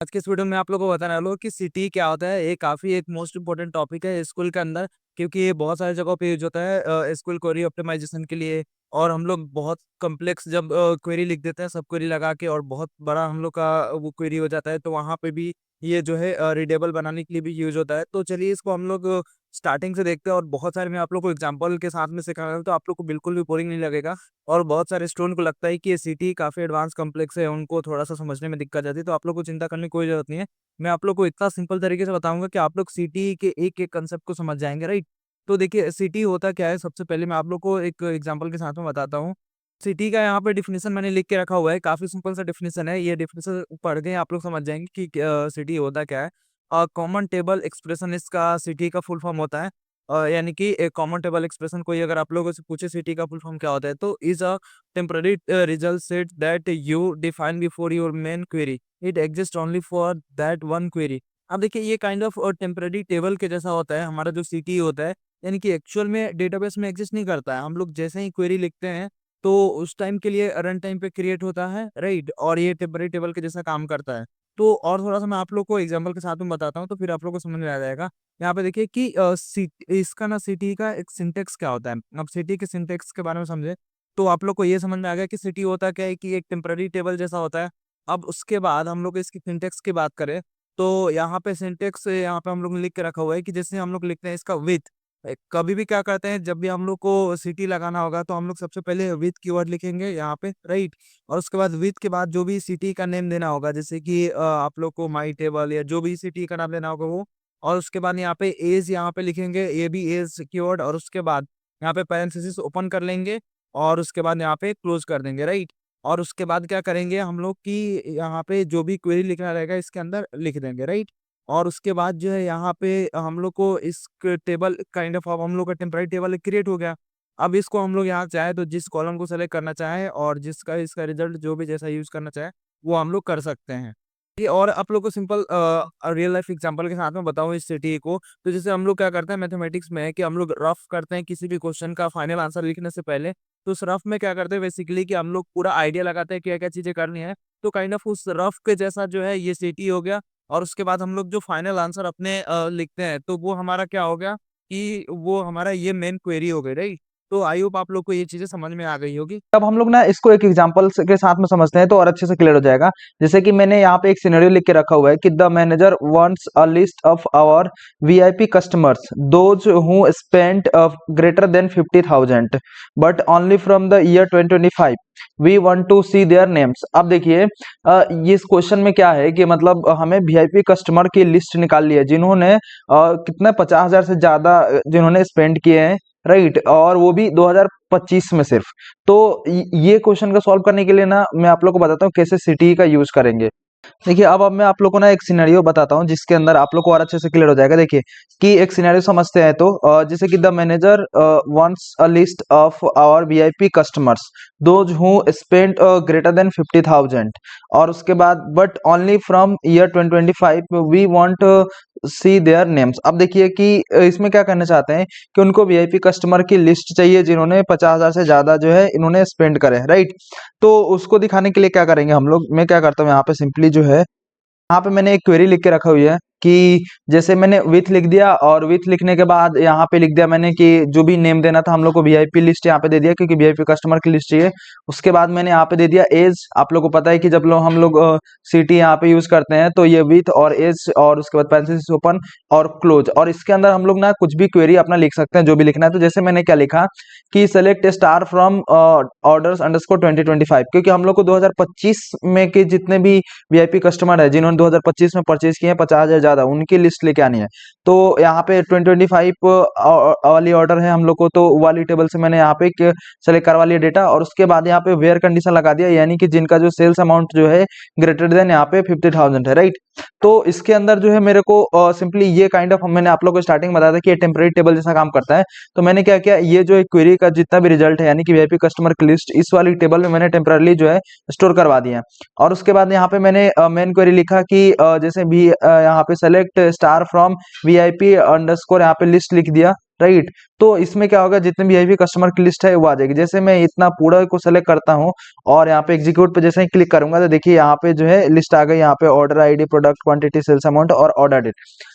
आज के इस वीडियो में आप लोगों को बताने वाला हूँ कि सिटी क्या होता है। ये काफ़ी एक मोस्ट इम्पोर्टेंट टॉपिक है स्कूल के अंदर, क्योंकि ये बहुत सारी जगहों पे यूज होता है स्कूल क्वेरी ऑप्टिमाइजेशन के लिए। और हम लोग बहुत कॉम्प्लेक्स जब क्वेरी लिख देते हैं सब क्वेरी लगा के, और बहुत बड़ा हम लोग का वो क्वेरी हो जाता है, तो वहाँ पे भी ये जो है रीडेबल बनाने के लिए भी यूज होता है। तो चलिए इसको हम लोग स्टार्टिंग से देखते हैं, और बहुत सारे मैं आप लोग को एग्जाम्पल के साथ में सिखा रहा हूँ, तो आप लोग को बिल्कुल भी बोरिंग नहीं लगेगा। और बहुत सारे स्टूडेंट को लगता है कि ये सिटी काफ़ी एडवांस कॉम्प्लेक्स है, उनको थोड़ा-सा समझने में दिक्कत आती है, तो आप लोग को चिंता करने की कोई ज़रूरत नहीं है। मैं आप लोग को इतना सिंपल तरीके से बताऊँगा कि आप लोग सिटी के एक-एक कांसेप्ट को समझ जाएँगे, राइट? तो देखिए सिटी होता क्या है, सबसे पहले मैं आप लोग को एक एग्जांपल के साथ में बताता हूँ। सिटी का यहाँ पे डेफिनिशन मैंने लिख के रखा हुआ है, काफ़ी सिंपल सा डेफिनिशन है। ये डेफिनिशन पढ़ के आप लोग समझ जाएँगे कि सिटी होता क्या है। कॉमन टेबल एक्सप्रेशन इसका सिटी का फुल फॉर्म होता है। यानी कि एक कॉमन टेबल एक्सप्रेशन कोई अगर आप लोगों से पूछे सिटी का फुल फॉर्म क्या होता है, तो is a temporary result set that you define before your main query. It exists only for that one query. अब देखिए ये काइंड ऑफ टेम्परेरी टेबल के जैसा होता है हमारा जो सिटी होता है, यानी कि एक्चुअल में डेटाबेस में एग्जिस्ट नहीं करता है। हम लोग जैसे ही क्वेरी लिखते हैं तो उस टाइम के लिए रन टाइम पे क्रिएट होता है, राइट? और ये टेम्परेरी टेबल के जैसा काम करता है। तो और थोड़ा सा मैं आप लोग को एग्जाम्पल के साथ में बताता हूँ, तो फिर आप लोग को समझ में आ जाएगा। यहाँ पे देखिए कि इसका ना सिटी का एक सिंटेक्स क्या होता है। अब सिटी के सिंटेक्स के बारे में समझे तो आप लोग को ये समझ में आ गया कि सिटी होता क्या है, कि एक टेम्पररी टेबल जैसा होता है। अब उसके बाद हम लोग इसकी सिंटेक्स की बात करें, तो यहाँ पे सिंटेक्स यहाँ पे हम लोग ने लिख के रखा हुआ है कि जैसे हम लोग लिखते हैं इसका विथ। कभी भी क्या करते हैं, जब भी हम लोग को सिटी लगाना होगा तो हम लोग सबसे पहले विथ कीवर्ड लिखेंगे यहाँ पे, राइट? और उसके बाद विथ के बाद जो भी सिटी का नेम देना होगा, जैसे कि आप लोग को माई टेबल या जो भी सिटी का नाम देना होगा वो। और उसके बाद यहाँ पे एज यहाँ पे लिखेंगे, ये भी एज कीवर्ड। और उसके बाद यहाँ पे पैरेंथेसिस ओपन कर लेंगे, और उसके बाद यहाँ पे क्लोज कर देंगे, राइट? और उसके बाद क्या करेंगे हम लोग कि यहाँ पे जो भी क्वेरी लिखना रहेगा इसके अंदर लिख देंगे, राइट? और उसके बाद जो है यहाँ पे हम लोग को इस टेबल काइंड ऑफ अब हम लोग का टेम्पररी टेबल क्रिएट हो गया। अब इसको हम लोग यहाँ चाहे तो जिस कॉलम को सेलेक्ट करना चाहे और जिसका इसका रिजल्ट जो भी जैसा यूज करना चाहे वो हम लोग कर सकते हैं। ये और आप लोग को सिंपल रियल लाइफ एग्जांपल के साथ में बताऊँ इस सिटी को, तो जैसे हम लोग क्या करते हैं मैथमेटिक्स में, है कि हम लोग रफ करते हैं किसी भी क्वेश्चन का फाइनल आंसर लिखने से पहले। तो उस रफ में क्या करते हैं बेसिकली कि हम लोग पूरा आइडिया लगाते हैं क्या-क्या चीज़ें करनी है। तो काइंड ऑफ उस रफ के जैसा जो है ये सिटी हो गया। और उसके बाद हम लोग जो फाइनल आंसर अपने लिखते हैं तो वो हमारा क्या हो गया कि वो हमारा ये मेन क्वेरी हो गई, राइट? तो आई होप आप लोग को ये चीज़ें समझ में आ गई होगी। अब हम लोग ना इसको एक एग्जांपल के साथ में समझते हैं तो और अच्छे से क्लियर हो जाएगा। जैसे कि मैंने यहाँ पे एक सिनेरियो लिख के रखा हुआ है कि the manager wants a list of our VIP customers those who spent greater than 50,000 but only from the year 2025 we want to see their names. अब देखिए ये इस क्वेश्चन में क्या है कि मतलब हमें वीआईपी कस्टमर की लिस्ट निकाल ली है जिन्होंने कितने 50,000 से ज्यादा जिन्होंने स्पेंड किए हैं, राइट? और वो भी 2025 में सिर्फ। तो ये क्वेश्चन को सॉल्व करने के लिए ना मैं आप लोग को बताता हूँ कैसे सिटी का यूज करेंगे। देखिए अब मैं आप लोग को ना एक सिनेरियो बताता हूँ जिसके अंदर आप लोग को और अच्छे से क्लियर हो जाएगा। देखिए कि एक सिनेरियो समझते हैं तो जैसे कि the manager wants a list of our VIP customers those who spent greater than 50,000 और उसके बाद but only from year 2025 we want see their names. अब देखिए कि इसमें क्या करना चाहते हैं कि उनको वीआईपी कस्टमर की लिस्ट चाहिए जिन्होंने 50,000 से ज्यादा जो है इन्होंने स्पेंड करे, राइट? तो उसको दिखाने के लिए क्या करेंगे हम लोग, मैं क्या करता हूँ यहाँ पे सिंपली जो है यहाँ पे मैंने एक क्वेरी लिख के रखा हुई है कि जैसे मैंने विथ लिख दिया और विथ लिखने के बाद यहाँ पे लिख दिया मैंने कि जो भी नेम देना था हम लोग को वीआईपी लिस्ट यहाँ पे दे दिया क्योंकि वीआईपी कस्टमर की लिस्ट चाहिए। उसके बाद मैंने यहाँ पे दे दिया एज। आप लोग को पता है कि जब लोग हम लोग सिटी यहाँ पे यूज करते हैं तो ये विथ और एज और उसके बाद पैरेंथेसिस ओपन और क्लोज। और इसके अंदर हम लोग ना कुछ भी क्वेरी अपना लिख सकते हैं जो भी लिखना है। तो जैसे मैंने क्या लिखा कि select star from orders underscore 2025 क्योंकि हम लोग को 2025 में के जितने भी वीआईपी कस्टमर है जिन्होंने 2025 में परचेज किए हैं 50,000 ज्यादा उनकी लिस्ट लेके आनी है। तो यहाँ पे 2025 वाली ऑर्डर है हम लोग को, तो वाली टेबल से मैंने यहाँ पे सेलेक्ट करवा लिया डेटा। और उसके बाद यहाँ पे वेयर कंडीशन लगा दिया यानी कि जिनका जो सेल्स अमाउंट जो है ग्रेटर देन यहाँ पे 50,000 है, राइट? तो इसके अंदर जो है मेरे को सिंपली ये काइंड ऑफ मैंने आप लोग को स्टार्टिंग में बताया था कि ये टेम्परेरी टेबल जैसा काम करता है। तो मैंने क्या किया, ये जो एक क्वेरी का जितना भी रिजल्ट है यानी कि वीआईपी कस्टमर की लिस्ट इस वाली टेबल में मैंने टेम्परली जो है स्टोर करवा दिया। और उसके बाद यहाँ पे मैंने मेन क्वेरी लिखा कि जैसे भी यहाँ पे select star from VIP underscore यहाँ पे लिस्ट लिख दिया, राइट? तो इसमें क्या होगा, जितने भी वीआईपी कस्टमर की लिस्ट है वो आ जाएगी। जैसे मैं इतना पूरा को सेलेक्ट करता हूँ और यहाँ पे एग्जीक्यूट पे जैसे ही क्लिक करूंगा तो देखिए यहाँ पे जो है लिस्ट आ गई। यहाँ पे order ID, product quantity, sales amount और ऑर्डर डेट।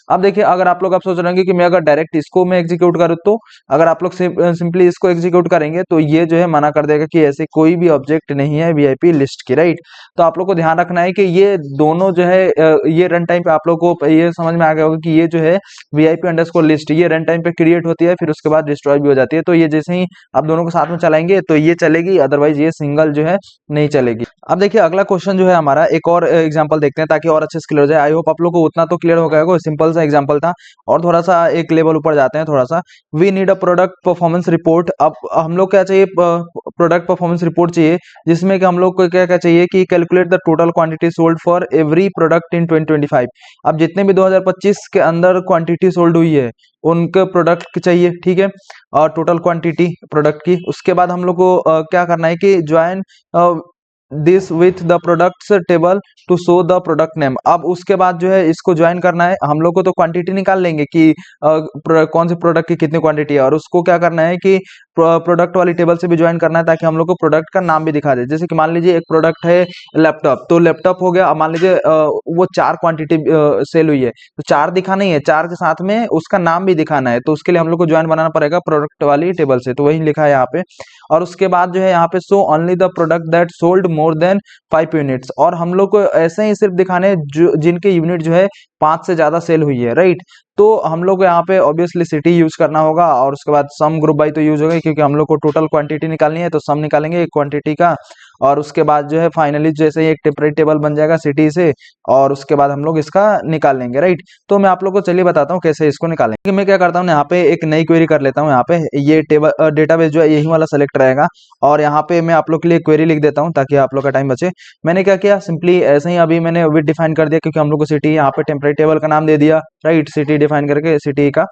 अब देखिए, अगर आप लोग आप सोच रहे होंगे कि मैं अगर डायरेक्ट इसको मैं एग्जीक्यूट करूँ, तो अगर आप लोग सिंपली इसको एग्जीक्यूट करेंगे तो ये जो है मना कर देगा कि ऐसे कोई भी ऑब्जेक्ट नहीं है वीआईपी लिस्ट की, राइट। तो आप लोग को ध्यान रखना है कि ये दोनों जो है ये रन टाइम पे आप लोग को ये समझ में आ गया होगा कि ये जो है वीआईपी अंडरस्कोर लिस्ट ये रन टाइम पे क्रिएट होती है, फिर उसके बाद डिस्ट्रॉय भी हो जाती है। तो ये जैसे ही आप दोनों को साथ में चलाएंगे तो ये चलेगी, अदरवाइज ये सिंगल जो है नहीं चलेगी। अब देखिए अगला क्वेश्चन जो है हमारा, एक और एग्जांपल देखते हैं ताकि और अच्छे से क्लियर हो जाए। आई होप आप लोग को उतना तो क्लियर हो गया होगा, सिंपल सा एग्जांपल था। और थोड़ा सा एक लेवल ऊपर जाते हैं थोड़ा सा। We need a product performance report. अब हम लोग क्या चाहिए, प्रोडक्ट परफॉर्मेंस रिपोर्ट चाहिए, जिसमें कि हम लोग को क्या क्या चाहिए कि calculate the total quantity sold for every product in 2025। अब जितने भी 2025 के अंदर क्वांटिटी सोल्ड हुई है उनके प्रोडक्ट चाहिए, ठीक है, और टोटल क्वांटिटी प्रोडक्ट की। उसके बाद हम लोग को क्या करना है कि join this with the products table to show the product name. अब उसके बाद जो है इसको ज्वाइन करना है। हम लोग को तो क्वांटिटी निकाल लेंगे कि कौन से प्रोडक्ट की कितनी क्वांटिटी है, और उसको क्या करना है कि प्रोडक्ट वाली टेबल से भी ज्वाइन करना है, ताकि हम लोग को प्रोडक्ट का नाम भी दिखा दे। जैसे कि मान लीजिए एक प्रोडक्ट है लैपटॉप, तो लैपटॉप हो गया। अब मान लीजिए वो 4 क्वांटिटी सेल हुई है, तो 4 दिखाना ही है, 4 के साथ में उसका नाम भी दिखाना है। तो उसके लिए हम लोग को ज्वाइन बनाना पड़ेगा प्रोडक्ट वाली टेबल से, तो वही लिखा है यहाँ पे। और उसके बाद जो है यहाँ पे show only the product that sold more than 5 units. और हम लोग को ऐसे ही सिर्फ दिखाने हैं जो जिनके यूनिट जो है 5 से ज्यादा सेल हुई है, राइट। तो हम लोग को यहाँ पे ऑब्वियसली सिटी यूज करना होगा, और उसके बाद सम ग्रुप बाई तो यूज होगा, क्योंकि हम लोग को टोटल क्वांटिटी निकालनी है, तो सम निकालेंगे एक क्वांटिटी का। और उसके बाद जो है फाइनली जैसे ही एक टेम्परेरी टेबल बन जाएगा सिटी से, और उसके बाद हम लोग इसका निकाल लेंगे, राइट। तो मैं आप लोग को चलिए बताता हूँ कैसे इसको निकालेंगे। मैं क्या करता हूँ, यहाँ पे एक नई क्वेरी कर लेता हूँ। यहाँ पे ये टेबल डेटाबेस जो है यही वाला सेलेक्ट रहेगा, और यहाँ पे मैं आप लोग के लिए क्वेरी लिख देता हूँ ताकि आप लोग का टाइम बचे। मैंने क्या किया, सिंपली ऐसे ही अभी मैंने विथ डिफाइन कर दिया, क्योंकि हम लोग को सिटी यहाँ पे टेम्परेरी टेबल का नाम दे दिया, राइट, सिटी डिफाइन करके सिटी का।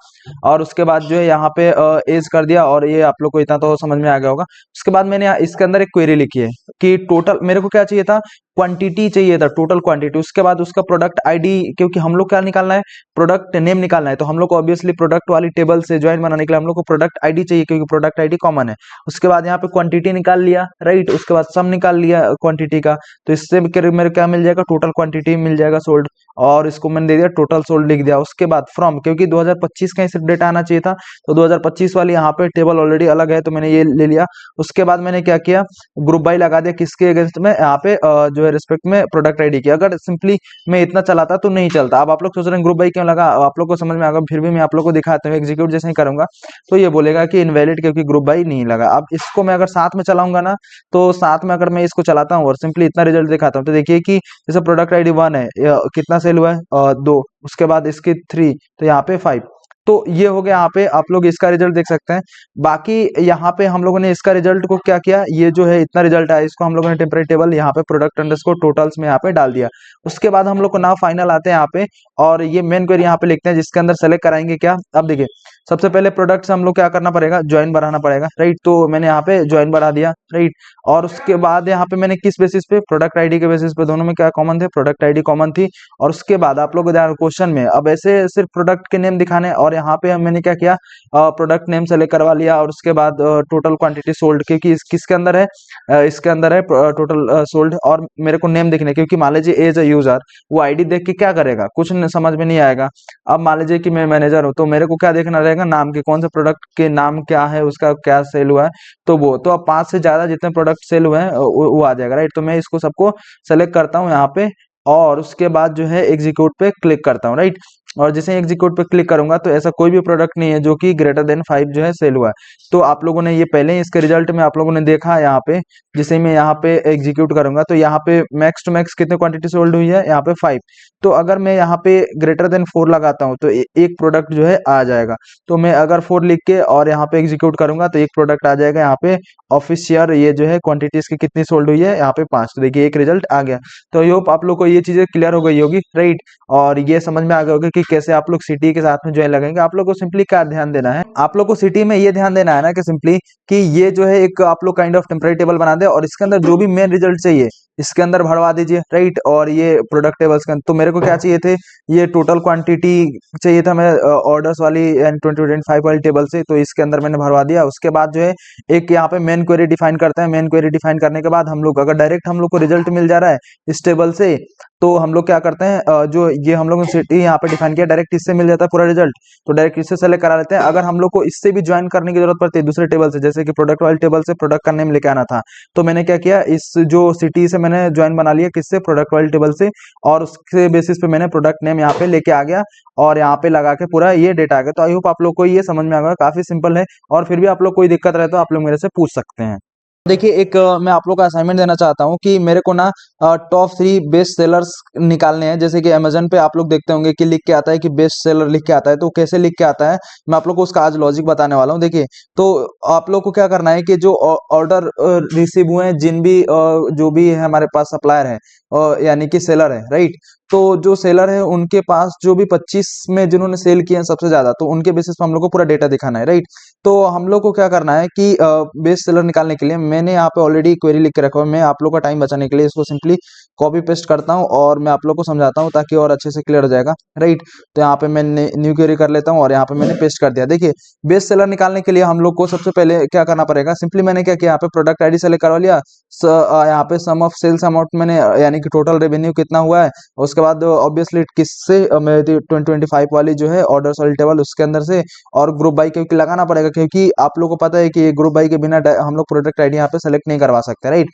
और उसके बाद जो है यहाँ पे एज कर दिया, और ये आप लोग को इतना तो समझ में आ गया होगा। उसके बाद मैंने इसके अंदर एक क्वेरी लिखी है कि टोटल मेरे को क्या चाहिए था, क्वांटिटी चाहिए था, टोटल क्वांटिटी। उसके बाद उसका प्रोडक्ट आईडी, क्योंकि हम लोग क्या निकालना है, प्रोडक्ट नेम निकालना है, तो हम लोग को ऑब्वियसली प्रोडक्ट वाली टेबल से ज्वाइन बनाने के लिए हम लोग को प्रोडक्ट आईडी चाहिए, क्योंकि प्रोडक्ट आईडी कॉमन है। उसके बाद यहाँ पे क्वांटिटी निकाल लिया, राइट। उसके बाद सम निकाल लिया क्वांटिटी का, तो इससे मेरे क्या मिल जाएगा, टोटल क्वांटिटी मिल जाएगा सोल्ड, और इसको मैंने दे दिया टोटल सोल्ड लिख दिया। उसके बाद फ्रॉम, क्योंकि 2025 का ही सिर्फ डेटा आना चाहिए था, तो 2025 वाली यहाँ पे टेबल ऑलरेडी अलग है, तो मैंने ये ले लिया। उसके बाद मैंने क्या किया, ग्रुप बाई लगा दिया, किसके अगेंस्ट में, यहाँ पे जो है रिस्पेक्ट में प्रोडक्ट आईडी की। अगर सिंपली मैं इतना चलाता तो नहीं चलता। अब आप लोग सोच रहे हैं ग्रुप बाई क्यों लगा, आप लोग को समझ में आएगा, फिर भी मैं आप लोग को दिखाता हूँ। एग्जीक्यूट जैसे ही करूंगा तो ये बोलेगा कि इनवैलिड, क्योंकि ग्रुप बाई नहीं लगा। अब इसको मैं अगर साथ में चलाऊंगा ना, तो साथ में अगर मैं इसको चलाता हूँ और सिंपली इतना रिजल्ट दिखाता हूँ, तो देखिए कि जैसे प्रोडक्ट आईडी 1 है, कितना सेल हुआ है, 2, उसके बाद इसकी 3, तो यहाँ पे 5। तो ये हो गया, यहाँ पे आप लोग इसका रिजल्ट देख सकते हैं। बाकी यहाँ पे हम लोगों ने इसका रिजल्ट को क्या किया, ये जो है इतना रिजल्ट आया, इसको हम लोगों ने टेम्परेरी टेबल यहाँ पे प्रोडक्ट अंडरस्कोर टोटल्स में यहाँ पे डाल दिया। उसके बाद हम लोग को नाउ फाइनल आते हैं यहाँ पे, और ये मेन क्वेरी यहाँ पे लिखते हैं, जिसके अंदर सेलेक्ट कराएंगे क्या। अब देखिए, सबसे पहले प्रोडक्ट से हम लोग क्या करना पड़ेगा, ज्वाइन बढ़ाना पड़ेगा, राइट। तो मैंने यहाँ पे ज्वाइन बढ़ा दिया, राइट। और उसके बाद यहाँ पे मैंने किस बेसिस पे, प्रोडक्ट आईडी के बेसिस पे, दोनों में क्या कॉमन थे, प्रोडक्ट आईडी कॉमन थी। और उसके बाद आप लोग क्वेश्चन में अब ऐसे सिर्फ प्रोडक्ट के नेम दिखाने, और यहाँ पे मैंने क्या किया, प्रोडक्ट नेम सेलेक्ट करवा लिया, और उसके बाद टोटल क्वांटिटी सोल्ड, क्योंकि किसके अंदर है, इसके अंदर है टोटल सोल्ड। और मेरे को नेम दिखने, क्योंकि मान लीजिए एज अ यूजर वो आईडी देख के क्या करेगा, कुछ समझ में नहीं आएगा। अब मान लीजिए कि मैं मैनेजर हूँ, तो मेरे को क्या देखना रहेगा, नाम के, कौन से प्रोडक्ट के नाम क्या है, उसका क्या सेल हुआ है, तो वो तो अब 5 से ज्यादा जितने प्रोडक्ट सेल हुए हैं वो आ जाएगा, राइट। तो मैं इसको सबको सेलेक्ट करता हूँ यहाँ पे, और उसके बाद जो है एग्जीक्यूट पे क्लिक करता हूँ, राइट। और जैसे एग्जीक्यूट पे क्लिक करूंगा तो ऐसा कोई भी प्रोडक्ट नहीं है जो कि ग्रेटर देन 5 जो है सेल हुआ है। तो आप लोगों ने ये पहले ही इसके रिजल्ट में आप लोगों ने देखा है यहाँ पे। जैसे मैं यहाँ पे एग्जीक्यूट करूंगा तो यहाँ पे मैक्स टू मैक्स कितने क्वांटिटी सोल्ड हुई है, यहाँ पे 5। तो अगर मैं यहाँ पे ग्रेटर देन 4 लगाता हूँ तो एक प्रोडक्ट जो है आ जाएगा। तो मैं अगर 4 लिख के और यहाँ पे एग्जीक्यूट करूंगा तो एक प्रोडक्ट आ जाएगा यहाँ पे ऑफिशियल, ये जो है क्वांटिटीज की कितनी सोल्ड हुई है, यहाँ पे 5। तो देखिए एक रिजल्ट आ गया। तो आई होप आप लोग को ये चीजें क्लियर हो गई होगी, राइट। और ये समझ में आ गया होगा कि कैसे आप लोग सिटी के साथ में ज्वाइन लगेंगे। आप लोग को सिंपली क्या ध्यान देना है, आप लोग को सिटी में ये ध्यान देना है ना कि सिंपली कि ये जो है एक आप लोग काइंड ऑफ टेम्परेरी टेबल बना दे, और इसके अंदर जो भी मेन रिजल्ट चाहिए इसके अंदर भरवा दीजिए, राइट। और ये प्रोडक्ट टेबल्स के अंदर तो मेरे को क्या चाहिए थे, ये टोटल क्वांटिटी चाहिए था मैं ऑर्डर्स वाली एंड 2025 वाली टेबल से, तो इसके अंदर मैंने भरवा दिया। उसके बाद जो है एक यहाँ पे मेन क्वेरी डिफाइन करते हैं। मेन क्वेरी डिफाइन करने के बाद हम लोग अगर डायरेक्ट हम लोग को रिजल्ट मिल जा रहा है इस टेबल से, तो हम लोग क्या करते हैं, जो ये हम लोग ने सिटी यहाँ पे डिफाइन किया, डायरेक्ट इससे मिल जाता है पूरा रिजल्ट, तो डायरेक्ट इससे सेलेक्ट करा लेते हैं। अगर हम लोग को इससे भी ज्वाइन करने की जरूरत पड़ती है दूसरे टेबल से, जैसे कि प्रोडक्ट वाली टेबल से प्रोडक्ट का नेम लेके आना था, तो मैंने क्या किया, इस जो सिटी से मैंने ज्वाइन बना लिया, किससे, प्रोडक्ट वाली टेबल से, और उसके बेसिस पे मैंने प्रोडक्ट नेम यहाँ पे लेके आ गया और यहाँ पे लगा के पूरा ये डेटा आ गया। तो आई होप आप लोग को ये समझ में आ गया, काफी सिंपल है। और फिर भी आप लोग कोई दिक्कत रहे तो आप लोग मेरे से पूछ सकते हैं। देखिए एक मैं आप लोग का असाइनमेंट देना चाहता हूँ कि मेरे को ना टॉप 3 बेस्ट सेलर्स निकालने हैं। जैसे कि अमेजन पे आप लोग देखते होंगे कि लिख के आता है कि बेस्ट सेलर लिख के आता है, तो कैसे लिख के आता है मैं आप लोग को उसका आज लॉजिक बताने वाला हूँ। देखिए तो आप लोग को क्या करना है कि जो ऑर्डर रिसीव हुए हैं, जिन भी जो भी है हमारे पास सप्लायर है यानी कि सेलर है, राइट। तो जो सेलर है उनके पास जो भी 25 में जिन्होंने सेल किए हैं सबसे ज्यादा, तो उनके बेसिस पे हम लोग को पूरा डेटा दिखाना है, राइट। तो हम लोग को क्या करना है कि बेस्ट सेलर निकालने के लिए मैंने यहाँ पे ऑलरेडी क्वेरी लिख के रखा हुआ है। मैं आप लोग का टाइम बचाने के लिए इसको सिंपली कॉपी पेस्ट करता हूँ और मैं आप लोग को समझाता हूँ ताकि और अच्छे से क्लियर हो जाएगा, राइट। तो यहाँ पे मैंने न्यू क्वेरी कर लेता हूँ और यहाँ पे मैंने पेस्ट कर दिया। देखिए बेस्ट सेलर निकालने के लिए हम लोग को सबसे पहले क्या करना पड़ेगा, सिंपली मैंने क्या किया, यहाँ पे प्रोडक्ट आईडी सेलेक्ट करवा लिया, यहाँ पे सम ऑफ सेल्स अमाउंट मैंने यानी कि टोटल रेवेन्यू कितना हुआ है, उसके बाद ऑब्वियसली किससे मेरी 2025 वाली जो है ऑर्डर्स वाली टेबल उसके अंदर से, और ग्रुप बाई क्योंकि लगाना पड़ेगा क्योंकि आप लोगों को पता है कि ग्रुप बाई के बिना हम लोग प्रोडक्ट आईडी यहाँ पे सेलेक्ट नहीं करवा सकते, राइट।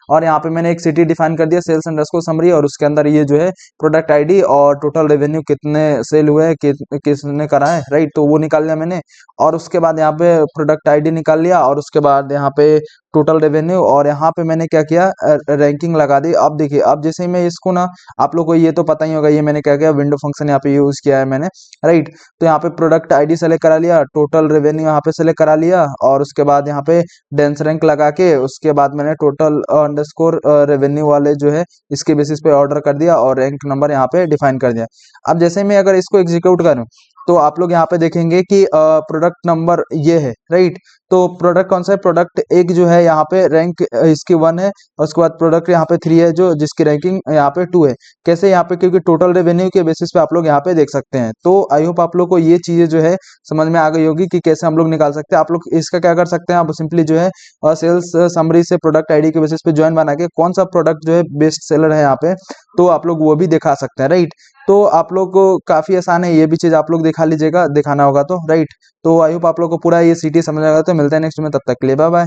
और यहाँ पे मैंने एक सिटी डिफाइन कर दिया, सेल्स अंडरस्कोर समरी, और उसके अंदर ये जो है प्रोडक्ट आईडी और टोटल रेवेन्यू कितने सेल हुए हैं, किसने करा है, राइट। तो वो निकाल लिया मैंने, और उसके बाद यहाँ पे प्रोडक्ट आईडी निकाल लिया, और उसके बाद यहाँ पे टोटल रेवेन्यू, और यहाँ पे मैंने क्या किया, रैंकिंग लगा दी। अब देखिए अब जैसे ही मैं इसको ना, आप लोग को ये तो पता ही होगा, ये मैंने क्या किया, विंडो फंक्शन यहाँ पे यूज किया है मैंने, राइट। तो यहाँ पे प्रोडक्ट आईडी सेलेक्ट करा लिया, टोटल रेवेन्यू यहाँ पे सेलेक्ट करा लिया, और उसके बाद यहाँ पे डेंस रैंक लगा के उसके बाद मैंने टोटल अंडरस्कोर रेवेन्यू वाले जो है इसके बेसिस पे ऑर्डर कर दिया और रैंक नंबर यहाँ पे डिफाइन कर दिया। अब जैसे मैं अगर इसको एग्जीक्यूट करूँ तो आप लोग यहाँ पे देखेंगे कि प्रोडक्ट नंबर ये है, राइट। तो प्रोडक्ट कौन सा है, प्रोडक्ट एक जो है यहाँ पे रैंक इसकी 1 है, और उसके बाद प्रोडक्ट यहाँ पे 3 है जो जिसकी रैंकिंग यहाँ पे 2 है। कैसे यहाँ पे, क्योंकि टोटल रेवेन्यू के बेसिस पे आप लोग यहाँ पे देख सकते हैं। तो आई होप आप लोग को ये चीजें जो है समझ में आ गई होगी कि कैसे हम लोग निकाल सकते हैं। आप लोग इसका क्या कर सकते हैं, आप सिंपली जो है सेल्स समरी से प्रोडक्ट आईडी के बेसिस पे ज्वाइन बना के कौन सा प्रोडक्ट जो है बेस्ट सेलर है यहाँ पे, तो आप लोग वो भी दिखा सकते हैं, राइट। तो आप लोग को काफी आसान है, ये भी चीज आप लोग दिखा लीजिएगा, दिखाना होगा तो, राइट। तो आई होप आप लोग को पूरा ये सिटी समझ आएगा। तो मिलते हैं नेक्स्ट में, तब तक के लिए बाय बाय।